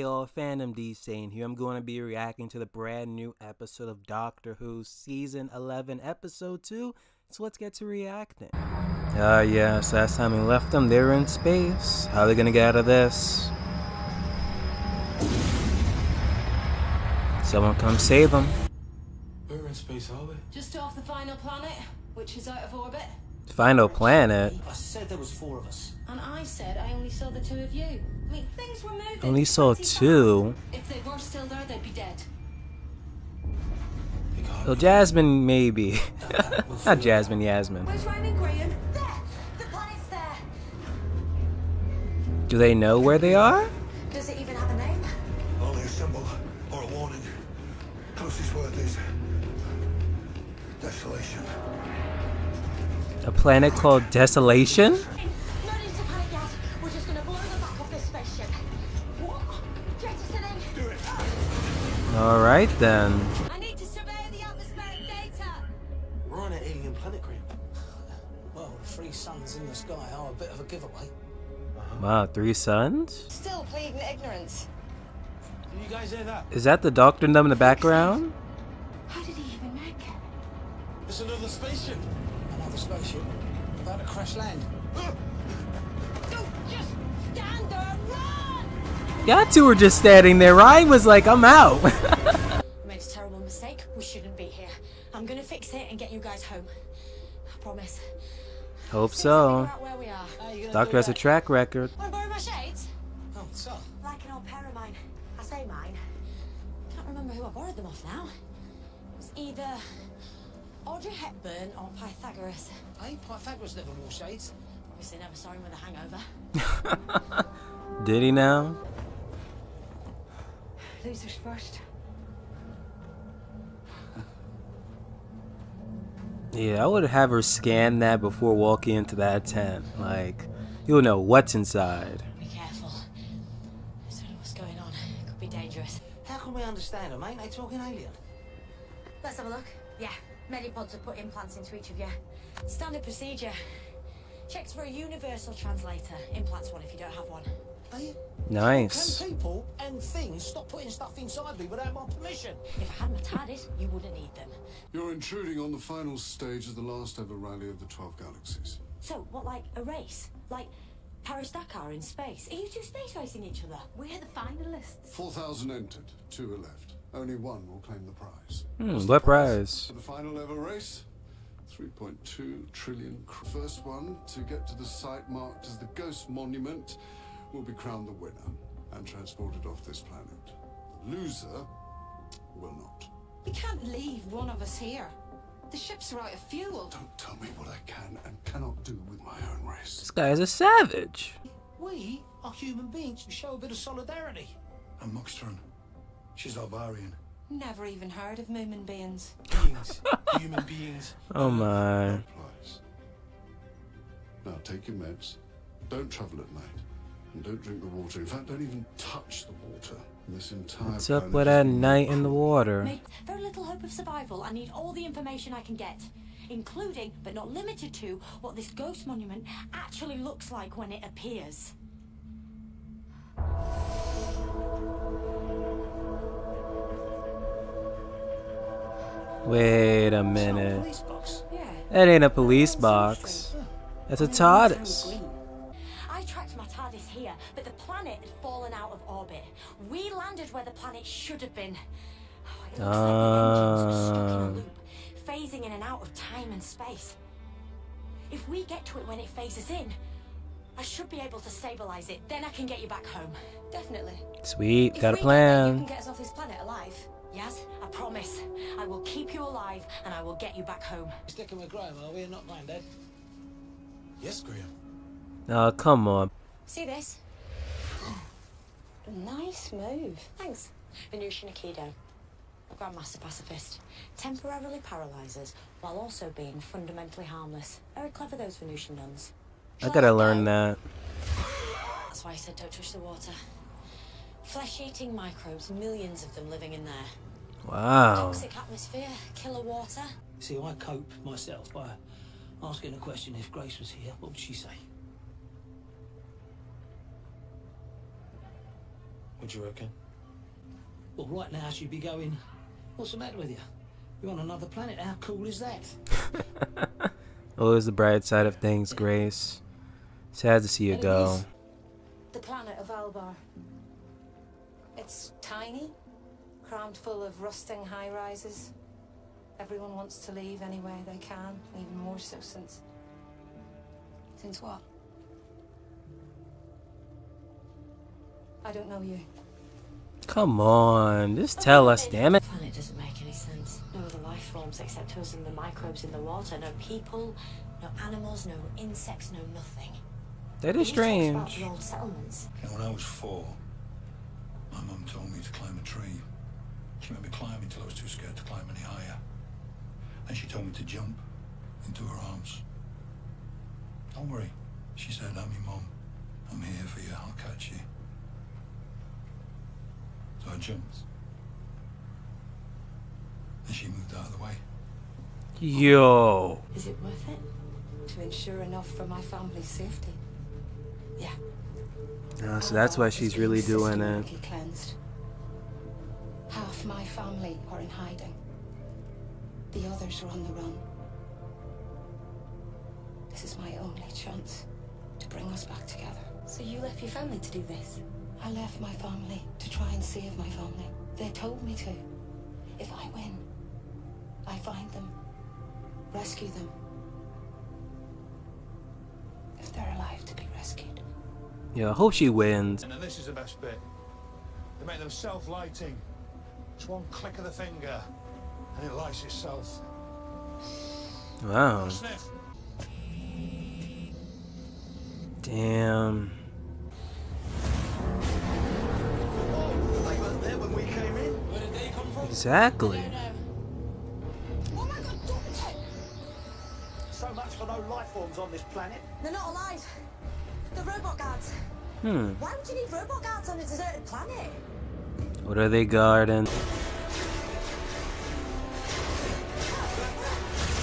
Hey all, Fandom D saying here. I'm going to be reacting to the brand new episode of Doctor Who Season 11 Episode 2. So let's get to reacting. Yes, last time we left them, they were in space. How are they gonna get out of this? Someone come save them. We're in space, are we? Just off the final planet, which is out of orbit. Final planet? I said there was 4 of us. And I said I only saw the 2 of you. I mean, things were moving. Only saw 2? If they were still there, they'd be dead. Well, Jasmine, maybe. Not Jasmine, Yasmin. Where's Ryan Graham? There! The planet's there! Do they know where they are? Does it even have a name? Only a symbol or a warning. Closest word is desolation. A planet called Desolation? No need to panic yet. We're just gonna blow the back off this spaceship. What? Jettisoning? Do it. Alright then. I need to survey the atmospheric data. We're on an alien planet, Graham. Well, 3 suns in the sky are a bit of a giveaway. Wow, 3 suns? Still pleading ignorance. Did you guys hear that? Is that the Doctor Numb in the background? How did he even make it? It's another spaceship. Another spaceship? About to crash land. Don't just stand there and run! Y'all two were just standing there. Ryan was like, I'm out. We made a terrible mistake. We shouldn't be here. I'm gonna fix it and get you guys home. I promise. Hope Figure so. out where we are. Doctor has a track record. Wanna borrow my shades? Oh, so? Like an old pair of mine. I say mine. Can't remember who I borrowed them off now. It was either Audrey Hepburn or Pythagoras. Hey, Pythagoras never wore shades. Obviously never saw him with a hangover. Did he now? Losers first. Yeah, I would have her scan that before walking into that tent. Like, you'll know what's inside. Be careful. I don't know what's going on. It could be dangerous. How can we understand them? Ain't they talking alien? Let's have a look. Yeah, Medipods have put implants into each of you. Standard procedure. Checks for a universal translator. Implants one if you don't have one. Hey, Nice. can people and things stop putting stuff inside me without my permission? If I had my TARDIS, you wouldn't need them. You're intruding on the final stage of the last ever rally of the 12 galaxies. So, what, like a race? Like Paris-Dakar in space? Are you two space racing each other? We're the finalists. 4,000 entered, 2 are left. Only 1 will claim the prize. What prize? For the final ever race, 3.2 trillion. First one to get to the site marked as the Ghost Monument will be crowned the winner and transported off this planet. The loser will not. We can't leave one of us here. The ships are out of fuel. Don't tell me what I can and cannot do with my own race. This guy is a savage. We are human beings who show a bit of solidarity. And Moxtron. She's Albarian. Never even heard of Moomin beings. Beings. Human beings. Oh my. Applies. Now take your meds. Don't travel at night. And don't drink the water. In fact, don't even touch the water. This entire What's up planet with is that being night in the water? Mate, very little hope of survival. I need all the information I can get, including, but not limited to, what this ghost monument actually looks like when it appears. Wait a minute. Police box. Yeah. That ain't a police box. That's a TARDIS. I tracked my TARDIS here, but the planet had fallen out of orbit. We landed where the planet should have been. It looks like the engines were stuck in a loop, phasing in and out of time and space. If we get to it when it phases in, I should be able to stabilize it. Then I can get you back home. Definitely. Sweet, got a You plan. can get us off this planet alive. Yes, I promise. I will keep you alive and I will get you back home. Sticking with Graham, are we? Not Granddad? Yes, Graham. Oh, come on. See this? Nice move. Thanks. Venusian Aikido. Grandmaster pacifist. Temporarily paralyzes while also being fundamentally harmless. Very clever, those Venusian nuns. I gotta learn that. That's why I said don't touch the water. Flesh-eating microbes, millions of them living in there. Wow. Toxic atmosphere, killer water. See, I cope myself by asking a question. If Grace was here, what would she say? What do you reckon? Well, right now she'd be going, what's the matter with you? You're on another planet. How cool is that? Always the bright side of things, Grace. Sad to see you It go. is the planet of Albar. It's tiny, crammed full of rusting high-rises. Everyone wants to leave any way they can, even more so since... Since what? I don't know you. Come on, just tell us, damn it. The planet doesn't make any sense. No other life forms except us and the microbes in the water. No people, no animals, no insects, no nothing. That is And he talks about strange. the old settlements. You know, when I was 4, my mum told me to climb a tree. She made me climb until I was too scared to climb any higher. And she told me to jump into her arms. Don't worry, she said, I'm your mum. I'm here for you, I'll catch you. So I jumped. And she moved out of the way. Yo. Is it worth it? To ensure enough for my family's safety? Yeah. So that's why she's really doing it. Systematically cleansed. Half my family are in hiding. The others are on the run. This is my only chance to bring us back together. So you left your family to do this? I left my family to try and save my family. They told me to. If I win, I find them, rescue them. If they're alive to be rescued. Yeah, I hope she wins. And then this is the best bit. They make them self-lighting. Just one click of the finger, and it lights itself. Wow. Sniff. Damn. They weren't there when we came in. Where did they come from? Exactly. Oh my god, Doctor! So much for no life forms on this planet. They're not alive. The robot guards. Hmm. Why would you need robot guards on a deserted planet? What are they guarding?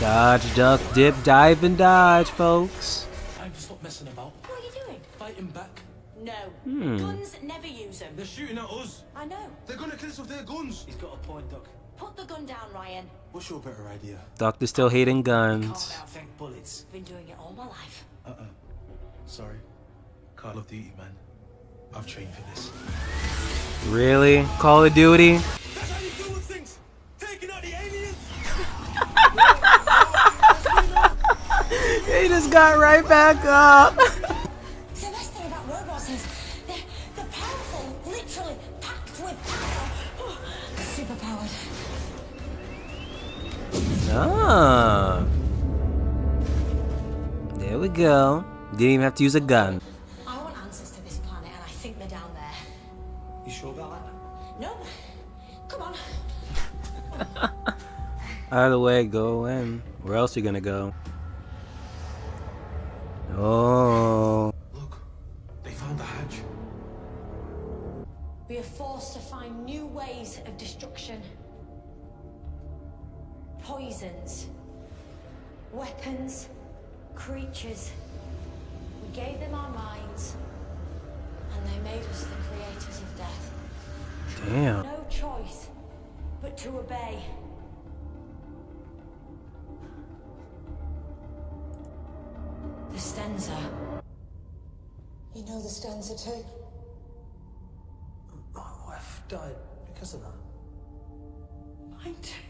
Dodge, duck, dip, dive, and dodge, folks. Time to stop messing about. What are you doing? Fighting back. No. Guns never use them. They're shooting at us. I know. They're gonna kill us with their guns. He's got a point, Doc. Put the gun down, Ryan. What's your better idea? Doctor still hating guns. Can't outthink bullets. Been doing it all my life. Sorry. Call of Duty, man. I've trained for this. Really? Call of Duty? That's how you deal with things. Taking out the aliens. He just got right back up. The best thing about robots is they're powerful, literally packed with power. Superpowered. Ah. There we go. Didn't even have to use a gun. I want answers to this planet, and I think they're down there. You sure about that? No. Come on. Out of the way, go in. Where else are you gonna go? Oh. Look, they found the hatch. We are forced to find new ways of destruction. Poisons. Weapons. Creatures. We gave them our minds. And they made us the creators of death. Damn. No choice but to obey. The Stenza. You know the Stenza too? My wife died because of that. Mine too.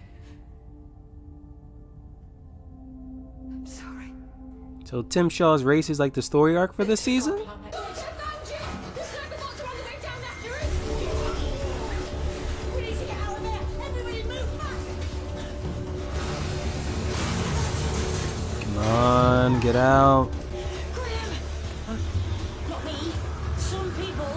I'm sorry. So Tim Shaw's race is like the story arc for this season? Come on, get out. Not me. Some people.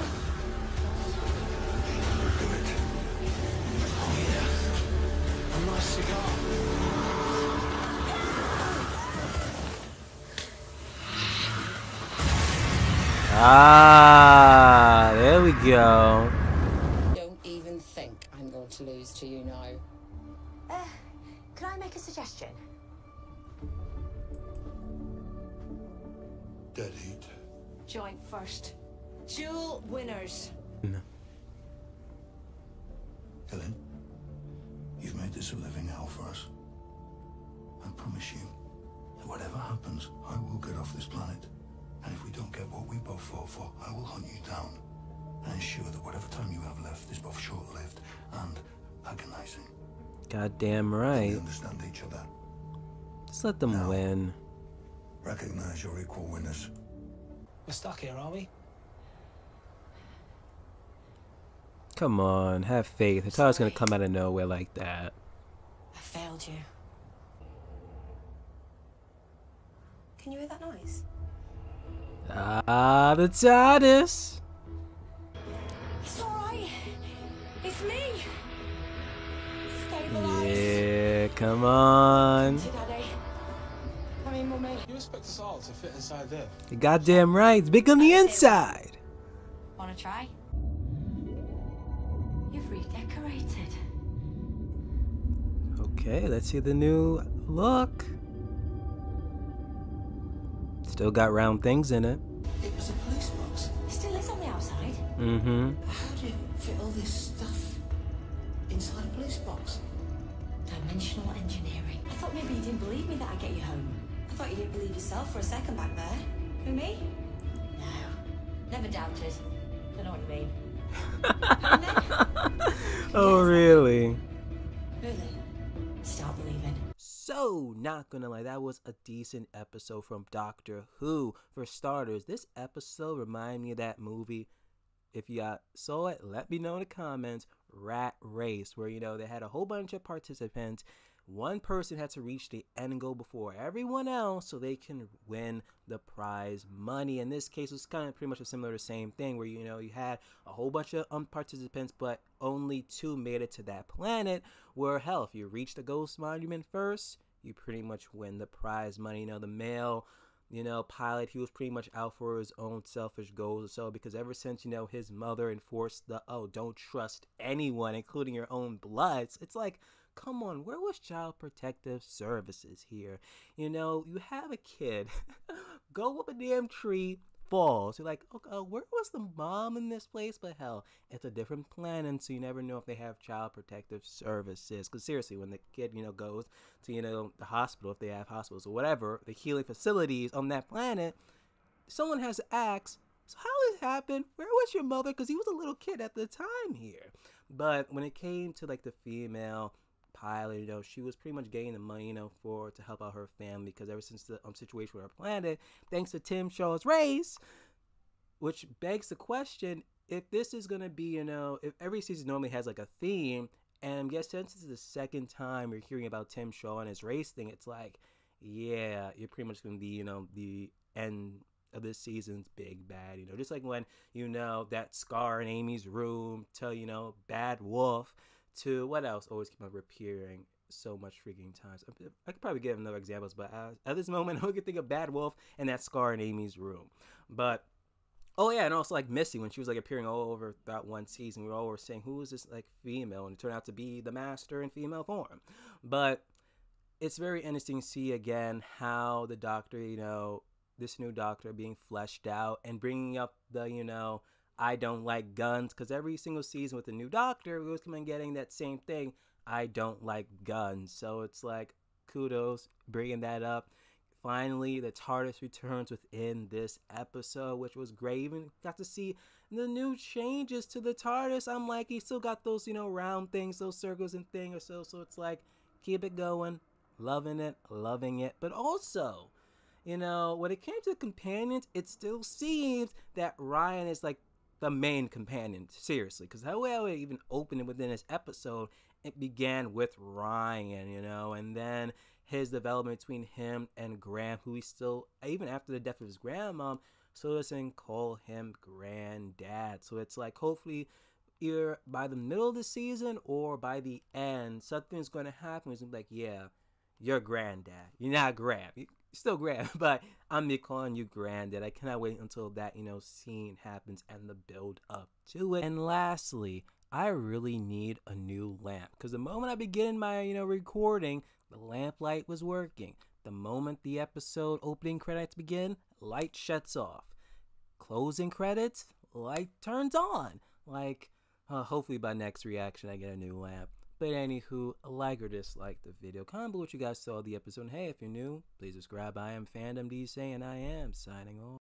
A nice cigar. Ah, there we go. Don't even think I'm going to lose to you now. Can I make a suggestion? Dead heat. Joint first. Dual winners. promise you that whatever happens, I will get off this planet. And if we don't get what we both fought for, I will hunt you down and ensure that whatever time you have left is both short-lived and agonizing. Goddamn We right. understand each other. Just let them Now. win. Recognize your equal winners. We're stuck here, are we? Come on, have faith. It's always gonna come out of nowhere like that. I failed you. Can you hear that noise? Ah, the TARDIS. It's alright. It's me. Stabilize. Yeah, come on. Daddy. I mean, Mummy. You expect us all to fit inside there? You're goddamn right. It's big on the inside. Wanna try? You've redecorated. Okay, let's see the new look. Still got round things in it. It was a police box. It still is on the outside. Mm-hmm. How do you fit all this stuff inside a police box? Dimensional engineering. I thought maybe you didn't believe me that I'd get you home. I thought you didn't believe yourself for a second back there. Who, me? No. Never doubted. Don't know what you mean. And then, Oh, really? really? Start believing. So, not gonna lie, that was a decent episode from Doctor Who. For starters, this episode reminded me of that movie. If you saw it, let me know in the comments. Rat Race, where, you know, they had a whole bunch of participants. One person had to reach the end goal before everyone else so they can win the prize money. In this case, it's kind of pretty much a similar to the same thing where, you know, you had a whole bunch of participants, but only 2 made it to that planet where, hell, if you reach the Ghost Monument first, you pretty much win the prize money. You know, the male, you know, pilot, he was pretty much out for his own selfish goals or so, because ever since, you know, his mother enforced the, oh, don't trust anyone, including your own bloods, it's like, come on, where was Child Protective Services here? You know, you have a kid go up a damn tree, falls. You're like, okay, where was the mom in this place? But hell, it's a different planet, so you never know if they have Child Protective Services. Because seriously, when the kid, you know, goes to, you know, the hospital, if they have hospitals or whatever, the healing facilities on that planet, someone has to ask, so how did it happen? Where was your mother? Because he was a little kid at the time here. But when it came to, like, the female pilot, you know, she was pretty much getting the money, you know, to help out her family, because ever since the situation with her planet, thanks to Tim Shaw's race, which begs the question, if this is gonna be, you know, if every season normally has like a theme, and I guess since this is the second time we're hearing about Tim Shaw and his race thing, it's like, yeah, you're pretty much gonna be, you know, the end of this season's big bad, you know, just like when, you know, that Scar in Amy's room to, you know, Bad Wolf, to what else always keep on appearing so much freaking times. I could probably give another examples, but at this moment, I could think of Bad Wolf and that Scar in Amy's room. But oh yeah, and also like Missy, when she was like appearing all over that one season, we all were saying, who is this like female? And it turned out to be the Master in female form. But it's very interesting to see again how the Doctor, you know, this new Doctor being fleshed out and bringing up the, you know, I don't like guns, because every single season with the new Doctor, we was coming getting that same thing, I don't like guns. So it's like, kudos, bringing that up. Finally, the TARDIS returns within this episode, which was great. Even got to see the new changes to the TARDIS. I'm like, he still got those, you know, round things, those circles and thing or so. So it's like, keep it going, loving it. But also, you know, when it came to the companions, it still seems that Ryan is like the main companion, seriously, because how I would even open it within this episode, it began with Ryan, you know, and then his development between him and Graham, who he still, even after the death of his grandma, still doesn't call him granddad. So it's like, hopefully, either by the middle of the season or by the end, something's going to happen. He's going to be like, yeah, you're granddad. You're not Graham. You're still Graham, but I'm be calling you granddad. I cannot wait until that, you know, scene happens and the build up to it. And lastly, I really need a new lamp, because the moment I begin my, you know, recording, the lamp light was working. The moment the episode opening credits begin, light shuts off. Closing credits, light turns on. Like, hopefully by next reaction I get a new lamp. But anywho, like or dislike the video. Comment below what you guys saw of the episode. And hey, if you're new, please subscribe. I am Fandom DJ, and I am signing off.